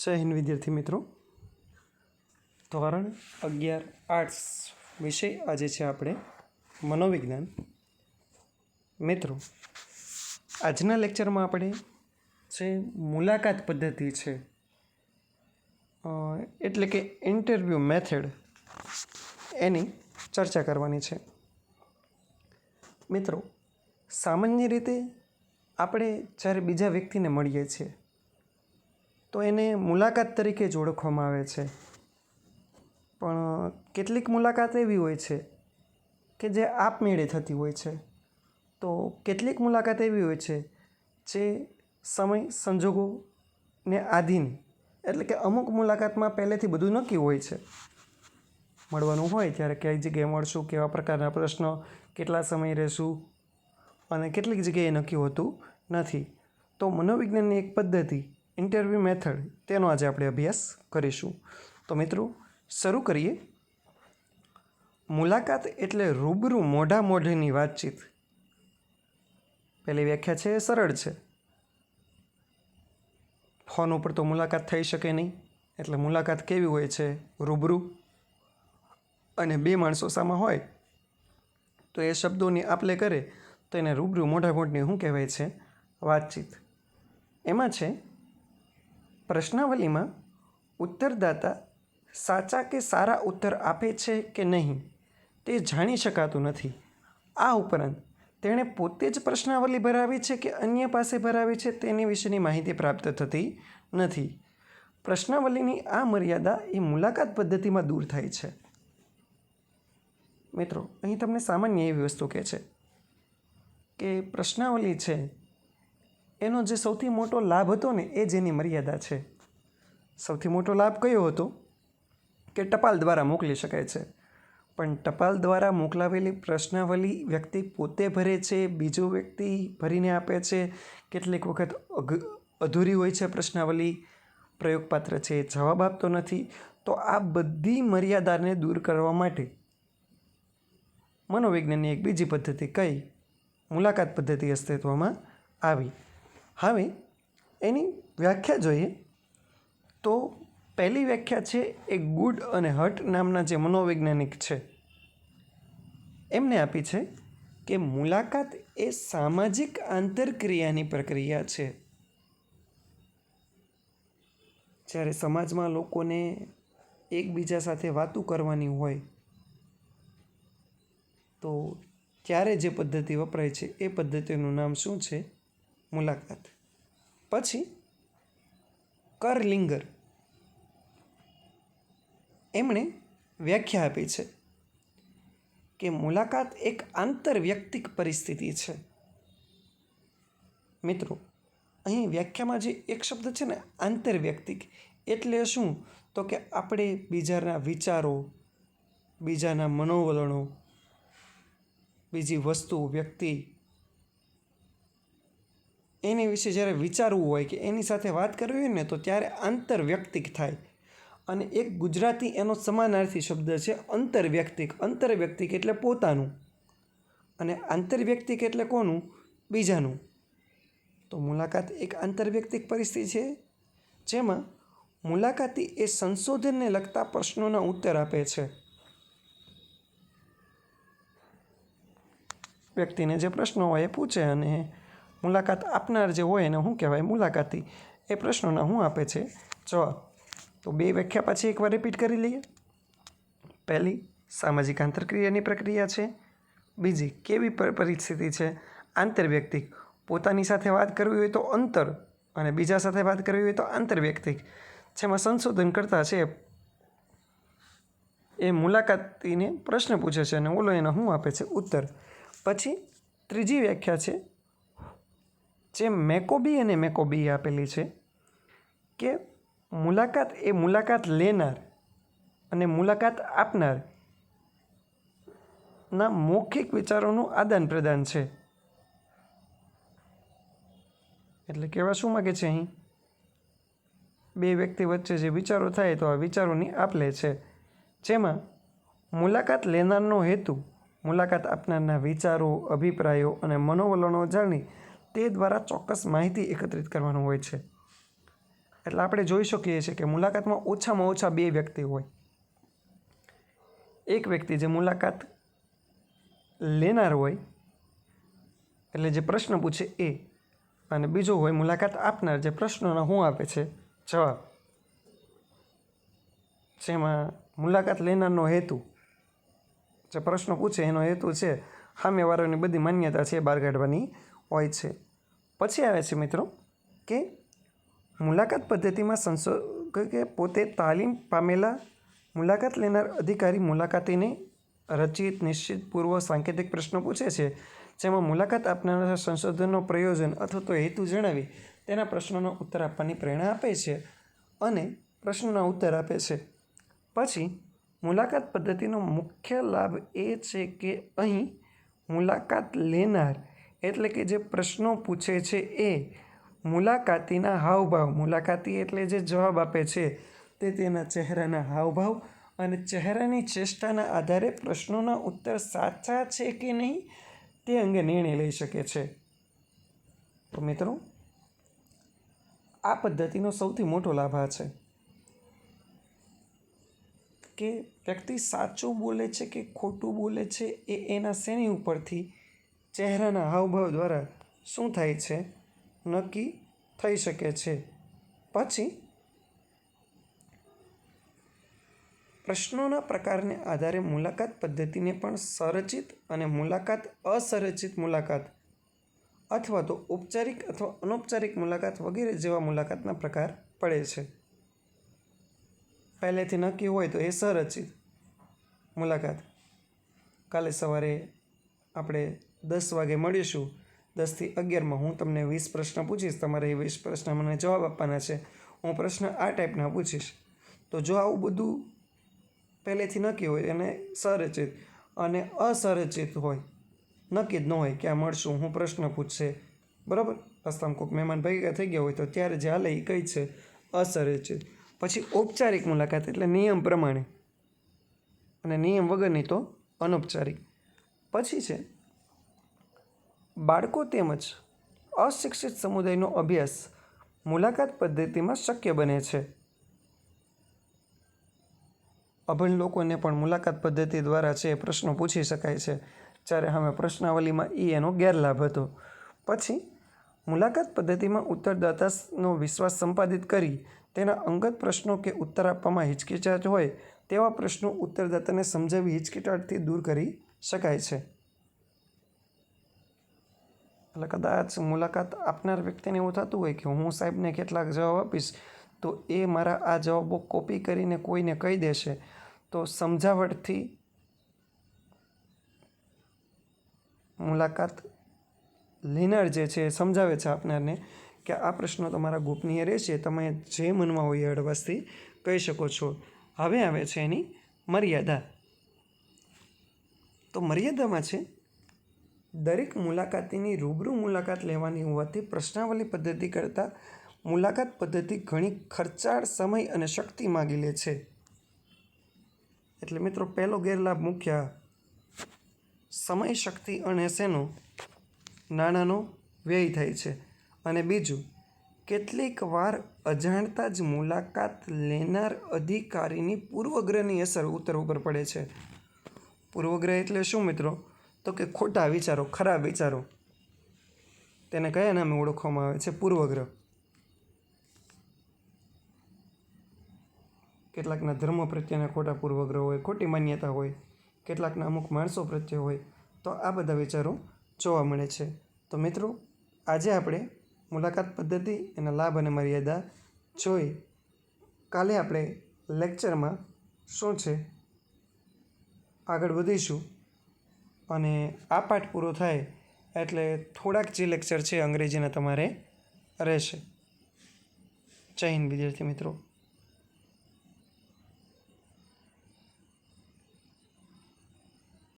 જય હિન્દ વિદ્યાર્થી મિત્રો. ધોરણ 11 આર્ટ્સ વિષય આજે છે આપણે મનોવિજ્ઞાન. મિત્રો, આજના લેક્ચરમાં આપણે જે મુલાકાત પદ્ધતિ છે એટલે કે ઇન્ટરવ્યૂ મેથડ એની ચર્ચા કરવાની છે. મિત્રો, સામાન્ય રીતે આપણે જ્યારે બીજા વ્યક્તિને મળીએ છીએ તો એને મુલાકાત તરીકે જ ઓળખવામાં આવે છે. પણ કેટલીક મુલાકાત એવી હોય છે કે જે આપમેળે થતી હોય છે, તો કેટલીક મુલાકાત એવી હોય છે જે સમય સંજોગોને આધીન, એટલે કે અમુક મુલાકાતમાં પહેલેથી બધું નક્કી હોય છે. મળવાનું હોય ત્યારે કઈ જગ્યાએ મળશું, કેવા પ્રકારના પ્રશ્નો, કેટલા સમય રહેશું, અને કેટલીક જગ્યાએ નક્કી હોતું નથી. તો મનોવિજ્ઞાનની એક પદ્ધતિ ઇન્ટરવ્યૂ મેથડ, તેનો આજે આપણે અભ્યાસ કરીશું. તો મિત્રો, શરૂ કરીએ. મુલાકાત એટલે રૂબરૂ મોઢા મોઢેની વાતચીત. પહેલી વ્યાખ્યા છે એ સરળ છે. ફોન ઉપર તો મુલાકાત થઈ શકે નહીં, એટલે મુલાકાત કેવી હોય છે? રૂબરૂ. અને બે માણસો સામે હોય તો એ શબ્દોની આપ-લે કરે તો એને રૂબરૂ મોઢા મોઢની શું કહેવાય છે? વાતચીત. એમાં છે, પ્રશ્નાવલીમાં ઉત્તરદાતા સાચા કે સારા ઉત્તર આપે છે કે નહીં તે જાણી શકાતું નથી. આ ઉપરાંત તેણે પોતે જ પ્રશ્નાવલી ભરાવી છે કે અન્ય પાસે ભરાવી છે તેની વિશેની માહિતી પ્રાપ્ત થતી નથી. પ્રશ્નાવલીની આ મર્યાદા એ મુલાકાત પદ્ધતિમાં દૂર થાય છે. મિત્રો, અહીં તમને સામાન્ય એવી વસ્તુ કહે છે કે પ્રશ્નાવલી છે એનો જે સૌથી મોટો લાભ હતો ને એ જ એની મર્યાદા છે. સૌથી મોટો લાભ કયો હતો? કે ટપાલ દ્વારા મોકલી શકાય છે. પણ ટપાલ દ્વારા મોકલાવેલી પ્રશ્નાવલી વ્યક્તિ પોતે ભરે છે, બીજો વ્યક્તિ ભરીને આપે છે. કેટલીક વખત અધૂરી હોય છે પ્રશ્નાવલી, પ્રયોગપાત્ર છે જવાબ આપતો નથી. તો આ બધી મર્યાદાને દૂર કરવા માટે મનોવિજ્ઞાનની એક બીજી પદ્ધતિ, કઈ? મુલાકાત પદ્ધતિ અસ્તિત્વમાં આવી. હવે એની વ્યાખ્યા જોઈએ તો પહેલી વ્યાખ્યા છે એ ગુડ અને હટ નામના જે મનોવૈજ્ઞાનિક છે એમને આપી છે કે મુલાકાત એ સામાજિક આંતરક્રિયાની પ્રક્રિયા છે. જ્યારે સમાજમાં લોકોને એકબીજા સાથે વાતો કરવાની હોય તો ત્યારે જે પદ્ધતિ વપરાય છે એ પદ્ધતિનું નામ શું છે? મુલાકાત. પછી કરલિંગર એમણે વ્યાખ્યા આપી છે કે મુલાકાત એક આંતરવ્યક્તિક પરિસ્થિતિ છે. મિત્રો, અહીં વ્યાખ્યામાં જે એક શબ્દ છે ને, આંતરવ્યક્તિક, એટલે શું? તો કે આપણે બીજાના વિચારો, બીજાના મનોવલણો, બીજી વસ્તુ, વ્યક્તિ, એની વિશે જ્યારે વિચારવું હોય કે એની સાથે વાત કરવી હોય ને, તો ત્યારે આંતરવ્યક્તિક થાય. અને એક ગુજરાતી એનો સમાનાર્થી શબ્દ છે અંતરવ્યક્તિક. અંતરવ્યક્તિક એટલે પોતાનું, અને આંતરવ્યક્તિક એટલે કોનું? બીજાનું. તો મુલાકાત એક આંતરવ્યક્તિક પરિસ્થિતિ છે જેમાં મુલાકાતી એ સંશોધનને લગતા પ્રશ્નોના ઉત્તર આપે છે. વ્યક્તિને જે પ્રશ્નો હોય એ પૂછે અને મુલાકાત આપનાર જે હોય એને શું કહેવાય? મુલાકાતી. એ પ્રશ્નોના શું આપે છે? જવાબ. તો બે વ્યાખ્યા પાછી એકવાર રિપીટ કરી લઈએ. પહેલી, સામાજિક આંતરક્રિયાની પ્રક્રિયા છે. બીજી, કેવી પરિસ્થિતિ છે? આંતરવ્યક્તિક. પોતાની સાથે વાત કરવી હોય તો અંતર, અને બીજા સાથે વાત કરવી હોય તો આંતરવ્યક્તિક. જેમાં સંશોધન કરતા છે એ મુલાકાતીને પ્રશ્ન પૂછે છે અને ઓલો એને શું આપે છે? ઉત્તર. પછી ત્રીજી વ્યાખ્યા છે જે મેકોબી અને મેકોબી આપેલી છે કે મુલાકાત એ મુલાકાત લેનાર અને મુલાકાત આપનાર ના મૌખિક વિચારોનું આદાન પ્રદાન છે. એટલે કહેવા શું માગે છે અહીં? બે વ્યક્તિ વચ્ચે જે વિચારો થાય તો આ વિચારોની આપ-લે છે, જેમાં મુલાકાત લેનારનો હેતુ મુલાકાત આપનારના વિચારો, અભિપ્રાયો અને મનોવલણો જાણી તે દ્વારા ચોક્કસ માહિતી એકત્રિત કરવાનું હોય છે. એટલે આપણે જોઈ શકીએ છીએ કે મુલાકાતમાં ઓછામાં ઓછા 2 વ્યક્તિ હોય. એક વ્યક્તિ જે મુલાકાત લેનાર હોય, એટલે જે પ્રશ્ન પૂછે એ, અને બીજો હોય મુલાકાત આપનાર, જે પ્રશ્નોના શું આપે છે જવાબ. જેમાં મુલાકાત લેનારનો હેતુ, જે પ્રશ્ન પૂછે એનો હેતુ છે સામેવાળાની બધી માન્યતા છે બહાર કાઢવાની હોય છે. પછી આવે છે મિત્રો કે મુલાકાત પદ્ધતિમાં કે પોતે તાલીમ પામેલા મુલાકાત લેનાર અધિકારી મુલાકાતીને રચિત, નિશ્ચિત, પૂર્વ સાંકેતિક પ્રશ્નો પૂછે છે, જેમાં મુલાકાત આપનારા સંશોધનનો પ્રયોજન અથવા તો હેતુ જણાવી તેના પ્રશ્નોનો ઉત્તર આપવાની પ્રેરણા આપે છે અને પ્રશ્નોના ઉત્તર આપે છે. પછી મુલાકાત પદ્ધતિનો મુખ્ય લાભ એ છે કે અહીં મુલાકાત લેનાર એટલે કે જે પ્રશ્નો પૂછે છે એ મુલાકાતીના હાવભાવ, મુલાકાતી એટલે જે જવાબ આપે છે તે તેના ચહેરાના હાવભાવ અને ચહેરાની ચેષ્ટાના આધારે પ્રશ્નોના ઉત્તર સાચા છે કે નહીં તે અંગે નિર્ણય લઈ શકે છે. તો મિત્રો, આ પદ્ધતિનો સૌથી મોટો લાભ આ છે કે વ્યક્તિ સાચું બોલે છે કે ખોટું બોલે છે એ એના શેની ઉપરથી, ચહેરાના હાવભાવ દ્વારા શું થાય છે નક્કી થઈ શકે છે. પછી પ્રશ્નોના પ્રકારને આધારે મુલાકાત પદ્ધતિને પણ સંરચિત અને અસંરચિત મુલાકાત અથવા તો ઔપચારિક અથવા અનૌપચારિક મુલાકાત વગેરે જેવા મુલાકાતના પ્રકાર પડે છે. પહેલેથી નક્કી હોય તો એ સંરચિત મુલાકાત. કાલે સવારે આપણે 10 વાગે મળીશું. 10 થી 11માં હું તમને 20 પ્રશ્ન પૂછીશ, તમારે એ 20 પ્રશ્ન મને જવાબ આપવાના છે. હું પ્રશ્ન આ ટાઈપના પૂછીશ. તો જો આવું બધું પહેલેથી નક્કી હોય એને સંરચિત, અને અસંરચિત હોય, નક્કી જ ન હોય ક્યાં મળશું, હું પ્રશ્ન પૂછશે, બરાબર, રસ્તામાં કોઈક મહેમાન ભેગા થઈ ગયા હોય તો ત્યારે જે હાલે એ કઈ છે અસંરચિત. પછી ઔપચારિક મુલાકાત એટલે નિયમ પ્રમાણે, અને નિયમ વગરની તો અનૌપચારિક. પછી છે બાળકો તેમજ અશિક્ષિત સમુદાયનો અભ્યાસ મુલાકાત પદ્ધતિમાં શક્ય બને છે. અભણ લોકોને પણ મુલાકાત પદ્ધતિ દ્વારા છે પ્રશ્નો પૂછી શકાય છે, જ્યારે સામે પ્રશ્નાવલીમાં એનો ગેરલાભ હતો. પછી મુલાકાત પદ્ધતિમાં ઉત્તરદાતાનો વિશ્વાસ સંપાદિત કરી તેના અંગત પ્રશ્નો કે ઉત્તર આપવામાં હિચકિચાટ હોય તેવા પ્રશ્નો ઉત્તરદાતાને સમજાવી હિચકિચાટથી દૂર કરી શકાય છે. એટલે કદાચ મુલાકાત આપનાર વ્યક્તિને એવું થતું હોય કે હું સાહેબને કેટલાક જવાબ આપીશ તો એ મારા આ જવાબો કોપી કરીને કોઈને કહી દેશે, તો સમજાવટથી મુલાકાત લેનાર જે છે એ સમજાવે છે આપનારને કે આ પ્રશ્નો તમારા ગોપનીય રહેશે, તમે જે મનમાં હોય એ હળવાશથી કહી શકો છો. હવે આવે છે એની મર્યાદા. તો મર્યાદામાં છે દરેક મુલાકાતીની રૂબરૂ મુલાકાત લેવાની હોવાથી પ્રશ્નાવલી પદ્ધતિ કરતાં મુલાકાત પદ્ધતિ ઘણી ખર્ચાળ, સમય અને શક્તિ માગી લે છે. એટલે મિત્રો, પહેલો ગેરલાભ મુખ્ય સમય, શક્તિ અને શેનો નાણાંનો વ્યય થાય છે. અને બીજું, કેટલીક વાર અજાણતા જ મુલાકાત લેનાર અધિકારીની પૂર્વગ્રહની અસર ઉત્તર ઉપર પડે છે. પૂર્વગ્રહ એટલે શું મિત્રો? તો કે ખોટા વિચારો, ખરાબ વિચારો. તેને કયા નામે ઓળખવામાં આવે છે? પૂર્વગ્રહ. કેટલાકના ધર્મ પ્રત્યેના ખોટા પૂર્વગ્રહ હોય, ખોટી માન્યતા હોય, કેટલાકના અમુક માણસો પ્રત્યે હોય, તો આ બધા વિચારો જોવા મળે છે. તો મિત્રો, આજે આપણે મુલાકાત પદ્ધતિ, એના લાભ અને મર્યાદા જોઈ. કાલે આપણે લેક્ચરમાં શું છે આગળ વધીશું, અને આ પાઠ પૂરો થાય એટલે થોડાક જે લેક્ચર છે અંગ્રેજીના તમારે રહેશે. જય હિન્દ વિદ્યાર્થી મિત્રો.